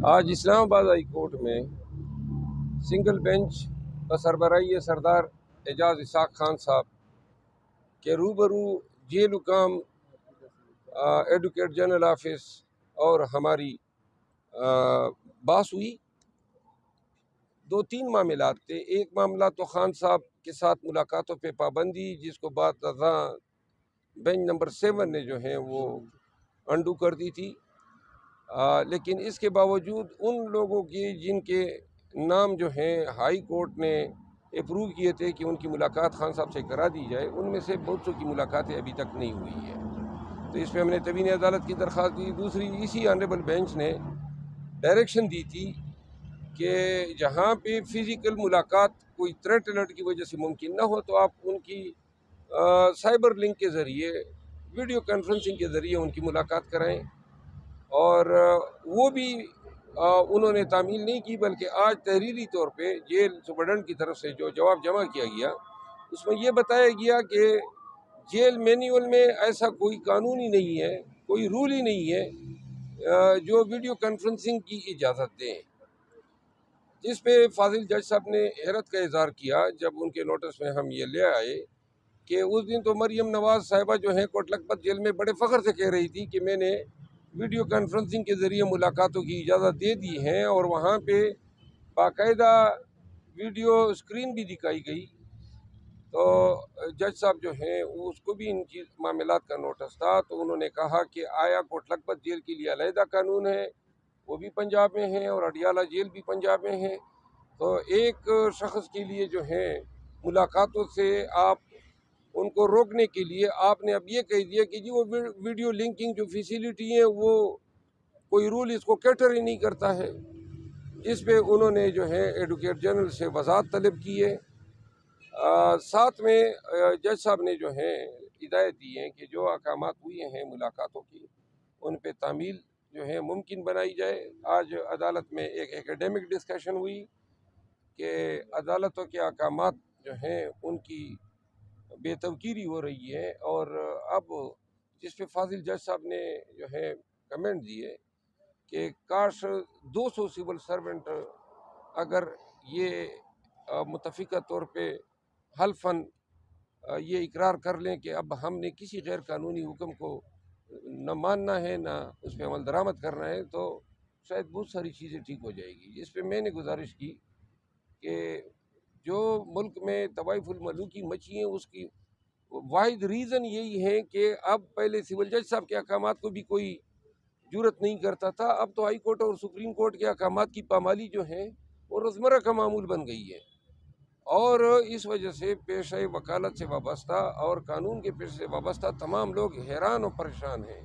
आज Islamabad high court में single bench बसरबराही सरदार Ejaz Isaac Khan साहब के रूबरू जेल हुकाम, एडवोकेट जनरल ऑफिस और हमारी बात हुई। दो तीन मामलात थे। एक मामला तो खान साहब के साथ मुलाकातों पे पाबंदी, जिसको बाद बेंच नंबर 7 ने जो है वो अंडू कर दी थी। लेकिन इसके बावजूद उन लोगों की जिनके नाम जो हैं हाई कोर्ट ने अप्रूव किए थे कि उनकी मुलाकात खान साहब से करा दी जाए, उनमें से बहुत सौ की मुलाकातें अभी तक नहीं हुई है। तो इस पर हमने तवीन अदालत की दरख्वास्त दी। दूसरी, इसी ऑनरेबल बेंच ने डायरेक्शन दी थी कि जहाँ पे फिज़िकल मुलाकात कोई थ्रेट अलर्ट की वजह से मुमकिन ना हो, तो आप उनकी साइबर लिंक के ज़रिए, वीडियो कॉन्फ्रेंसिंग के ज़रिए उनकी मुलाकात कराएं। और वो भी उन्होंने तामील नहीं की, बल्कि आज तहरीरी तौर पे जेल सुपरडेंट की तरफ से जो जवाब जमा किया गया, उसमें ये बताया गया कि जेल मैनुअल में ऐसा कोई कानून ही नहीं है, कोई रूल ही नहीं है जो वीडियो कॉन्फ्रेंसिंग की इजाज़त दें। जिस पे फाजिल जज साहब ने हैरत का इजहार किया जब उनके नोटिस में हम ये ले आए कि उस दिन तो मरियम नवाज साहिबा जो है कोट लखपत जेल में बड़े फ़ख्र से कह रही थी कि मैंने वीडियो कॉन्फ्रेंसिंग के ज़रिए मुलाकातों की इजाज़त दे दी है, और वहाँ पे बाकायदा वीडियो स्क्रीन भी दिखाई गई। तो जज साहब जो हैं उसको भी इन चीज़ मामलात का नोटिस था, तो उन्होंने कहा कि आया कोट लखपत जेल के लिए अलहदा कानून है, वो भी पंजाब में है, और अडियाला जेल भी पंजाब में है। तो एक शख्स के लिए जो है मुलाकातों से आप उनको रोकने के लिए आपने अब ये कह दिया कि जी वो वीडियो लिंकिंग जो फैसिलिटी है वो कोई रूल इसको कैटर ही नहीं करता है। जिस पे उन्होंने जो है एडवोकेट जनरल से वजाहत तलब की है। साथ में जज साहब ने जो है हिदायत दी है कि जो अहकामात हुए हैं मुलाकातों की, उन पे तामील जो है मुमकिन बनाई जाए। आज अदालत में एक एकेडमिक डिस्कशन हुई कि अदालतों के अहकामात जो हैं उनकी बेतवकीरी हो रही है, और अब जिस पे फाजिल जज साहब ने जो है कमेंट दिए कि काश 200 सिविल सर्वेंट अगर ये मुतफ़िका तौर पे हल्फन ये इकरार कर लें कि अब हमने किसी गैर कानूनी हुक्म को न मानना है, न उस पर अमल दरामद करना है, तो शायद बहुत सारी चीज़ें ठीक हो जाएगी। जिस पे मैंने गुजारिश की कि जो मुल्क में तवाइफुल मलूकी मची है उसकी वाहिद रीज़न यही है कि अब पहले सिविल जज साहब के अहकामात को भी कोई जुरत नहीं करता था, अब तो हाई कोर्ट और सुप्रीम कोर्ट के अहकामात की पामाली जो है वो रोज़मर्रा का मामूल बन गई है। और इस वजह से पेशे वकालत से वाबस्ता और कानून के पेशे से वाबस्ता तमाम लोग हैरान और परेशान हैं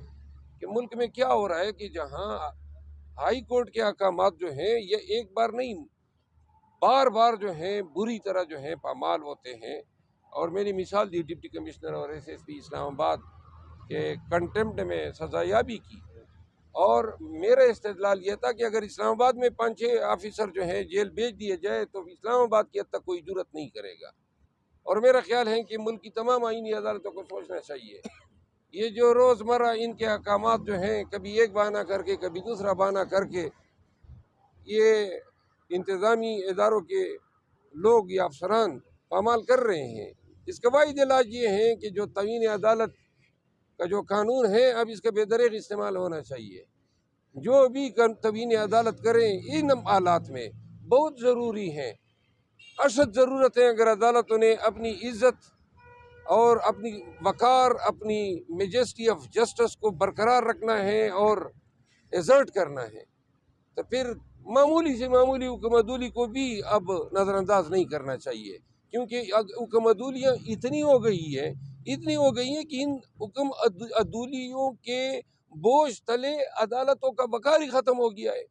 कि मुल्क में क्या हो रहा है कि जहाँ हाई कोर्ट के अहकामात जो हैं ये एक बार नहीं बार बार जो हैं बुरी तरह जो हैं पामाल होते हैं। और मैंने मिसाल दी डिप्टी कमिश्नर और एसएसपी इस्लामाबाद के कंटेम्प्ट में सजायाबी की, और मेरा इस्तेदलाल यह था कि अगर इस्लामाबाद में 5-6 ऑफिसर जो हैं जेल भेज दिए जाए तो इस्लामाबाद की हद तक कोई जुरत नहीं करेगा। और मेरा ख्याल है कि मुल्क की तमाम आईनी अदालतों को सोचना चाहिए, ये जो रोज़मर्रा इनके अहकामात जो हैं कभी एक बहाना करके कभी दूसरा बहाना करके ये इंतज़ामी इदारों के लोग या अफसरान पामाल कर रहे हैं, इसका वाहिद इलाज ये है कि जो तवीन अदालत का जो कानून है अब इसका बेदरेग इस्तेमाल होना चाहिए। जो भी तवीन अदालत करें इन हालात में बहुत ज़रूरी है, अशद ज़रूरत है। अगर अदालतों ने अपनी इज़्ज़त और अपनी वक़ार, अपनी मेजेस्टी ऑफ जस्टिस को बरकरार रखना है और एजर्ट करना है, तो फिर मामूली से मामूली हुक्मदूली को भी अब नज़रअंदाज नहीं करना चाहिए, क्योंकि हुक्मदूलियाँ इतनी हो गई हैं कि इन हुक्मदूलियों के बोझ तले अदालतों का वक़ार ही ख़त्म हो गया है।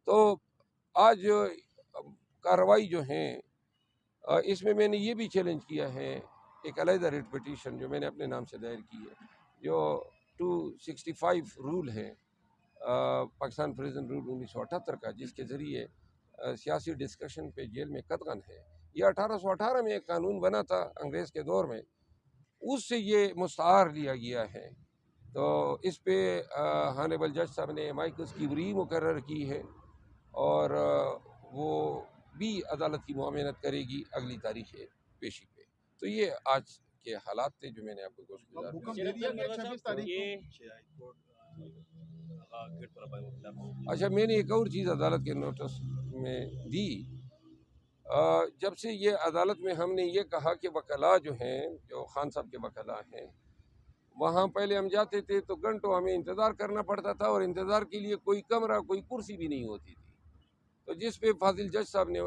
तो आज कार्रवाई जो है इसमें मैंने ये भी चैलेंज किया है, एक अलहदा रिट पिटीशन जो मैंने अपने नाम से दायर की है, जो 265 रूल है पाकिस्तान प्रिजन रूल 1978 का, जिसके ज़रिए सियासी डिस्कशन पे जेल में कतगन है। ये 1818 में एक कानून बना था अंग्रेज़ के दौर में, उससे ये मुस्तार लिया गया है। तो इस पे हानेबल जज साहब ने माइकल्स की वरी मुकर्रर की है और वो भी अदालत की मुआवनत करेगी अगली तारीख पेशी पे। तो ये आज के हालात थे जो मैंने आपको अच्छा, मैंने एक और चीज़ अदालत के नोटिस में दी। जब से ये अदालत में हमने ये कहा कि वकला जो हैं, जो खान साहब के वकला हैं, वहाँ पहले हम जाते थे तो घंटों हमें इंतज़ार करना पड़ता था और इंतज़ार के लिए कोई कमरा, कोई कुर्सी भी नहीं होती थी। तो जिस पे फाजिल जज साहब ने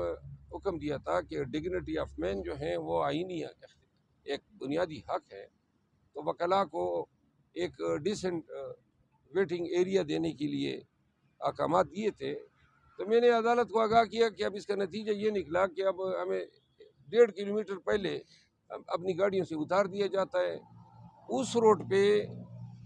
हुक्म दिया था कि डिग्निटी ऑफ मैन जो हैं वो आईनी एक बुनियादी हक है, तो वकला को एक डिसेंट वेटिंग एरिया देने के लिए अहकाम दिए थे। तो मैंने अदालत को आगाह किया कि अब इसका नतीजा ये निकला कि अब हमें 1.5 किलोमीटर पहले अपनी गाड़ियों से उतार दिया जाता है। उस रोड पे,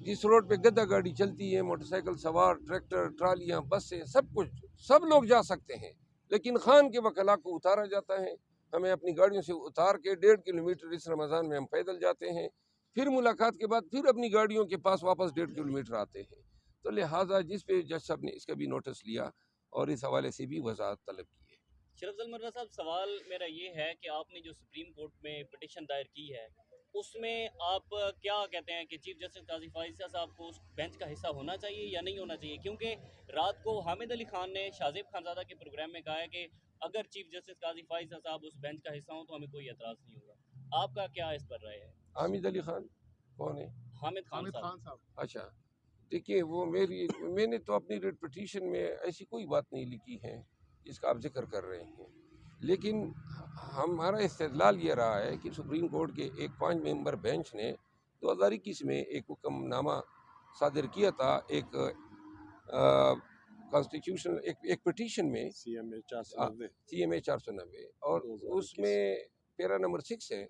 जिस रोड पे गद्दा गाड़ी चलती है, मोटरसाइकिल सवार, ट्रैक्टर, ट्रालियाँ, बसें, सब कुछ, सब लोग जा सकते हैं, लेकिन खान के वकला को उतारा जाता है। हमें अपनी गाड़ियों से उतार के 1.5 किलोमीटर इस रमज़ान में हम पैदल जाते हैं, फिर मुलाकात के बाद फिर अपनी गाड़ियों के पास वापस 1.5 किलोमीटर आते हैं। तो लिहाजा जिस पे जज साहब ने इसका भी नोटिस लिया और इस हवाले से भी वजाहत तलब की है। शरफजल मर्रा साहब, सवाल मेरा ये है कि आपने जो सुप्रीम कोर्ट में पिटिशन दायर की है उसमें आप क्या कहते हैं कि चीफ जस्टिस काजी फाइजा साहब को उस बेंच का हिस्सा होना चाहिए या नहीं होना चाहिए? क्योंकि रात को हामिद अली खान ने शाहजेब खानजादा के प्रोग्राम में कहा है कि अगर चीफ जस्टिस काजी फाइजा साहब उस बेंच का हिस्सा हो तो हमें कोई एतराज़ नहीं होगा। आपका क्या इस पर राय है? हामिद अली खान कौन है? हामिद खान साहब। अच्छा, देखिए, वो मैंने तो अपनी रिट पिटीशन में ऐसी कोई बात नहीं लिखी है जिसका आप जिक्र कर रहे हैं, लेकिन हमारा इस्तेदलाल ये रहा है कि सुप्रीम कोर्ट के एक 5 मेंबर बेंच ने 2021 में एक हुक्मनामा सादिर किया था, एक कॉन्स्टिट्यूशन एक पिटीशन में, CMA 490, और उसमें पैरा नंबर 6 है,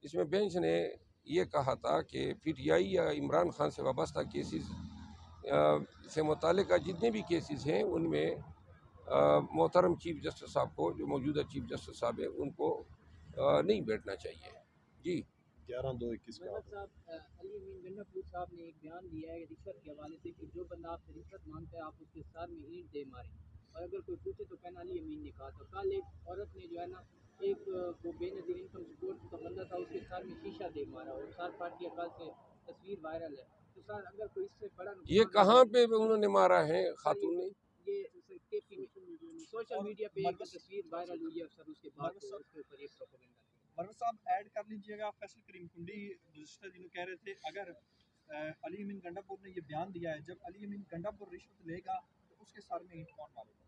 इसमें बेंच ने ये कहा था कि PTI या इमरान खान से वाबस्ता केसेस से मुतालिका जितने भी केसेस हैं उनमें मोहतरम चीफ जस्टिस साहब को, जो मौजूदा चीफ जस्टिस साहब है, उनको नहीं बैठना चाहिए। जी, 11/2/21 का साहब अली अमीन गंडापुर साहब ने एक बयान दिया है रिश्वत के हवाले से कि जो बंदा आपसे रिश्वत मांगता है आप उसके सर में ईंट दे मारें, और अगर कोई पूछे तो कहना अली अमीन ने कहा। तो कल एक औरत ने जो है ना, एक वो बेनजीर इनकम सपोर्ट का बंदा था, उसके सर में शीशा दे मारा और सर फाट गया। कल से तस्वीर वायरल है। तो सर अगर कोई इससे बड़ा ये कहाँ पे उन्होंने मारा है खातून ने? ये सोशल मीडिया पे एक तस्वीर वायरल हुई है सर, उसके बाद उसके ऊपर एक प्रोपेगेंडा। मरवर साहब ऐड कर लीजिएगा, फैसल करीम कुंडी रजिस्टर जी कह रहे थे अगर अली अमीन गंडापुर ने ये बयान दिया है, जब अली अमीन गंडापुर रिश्वत लेगा तो उसके सर में ईंट कौन मारेगा?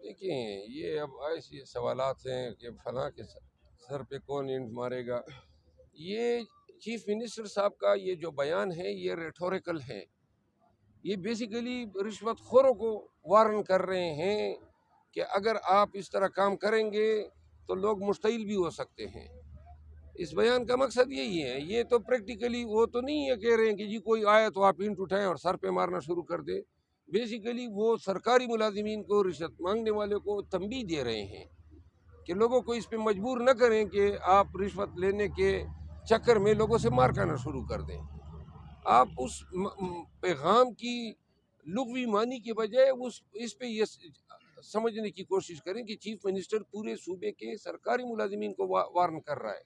देखिए, ये अब ऐसे सवालात हैं कि फलां के सर पे कौन ईंट मारेगा। ये चीफ मिनिस्टर साहब का ये जो बयान है ये रेटोरिकल है, ये बेसिकली रिश्वतखोरों को वार्न कर रहे हैं कि अगर आप इस तरह काम करेंगे तो लोग मुश्तिल भी हो सकते हैं। इस बयान का मकसद यही है। ये तो प्रैक्टिकली वो तो नहीं है कह रहे हैं कि जी कोई आए तो आप ईंट उठाएं और सर पे मारना शुरू कर दे। बेसिकली वो सरकारी मुलाजिमीन को, रिश्वत मांगने वाले को तंबीह दे रहे हैं कि लोगों को इस पे मजबूर न करें कि आप रिश्वत लेने के चक्कर में लोगों से मार करना शुरू कर दें। आप उस पैगाम की लुग़वी मानी के बजाय इस पे ये समझने की कोशिश करें कि चीफ मिनिस्टर पूरे सूबे के सरकारी मुलाजिमीन को वार्न कर रहा है।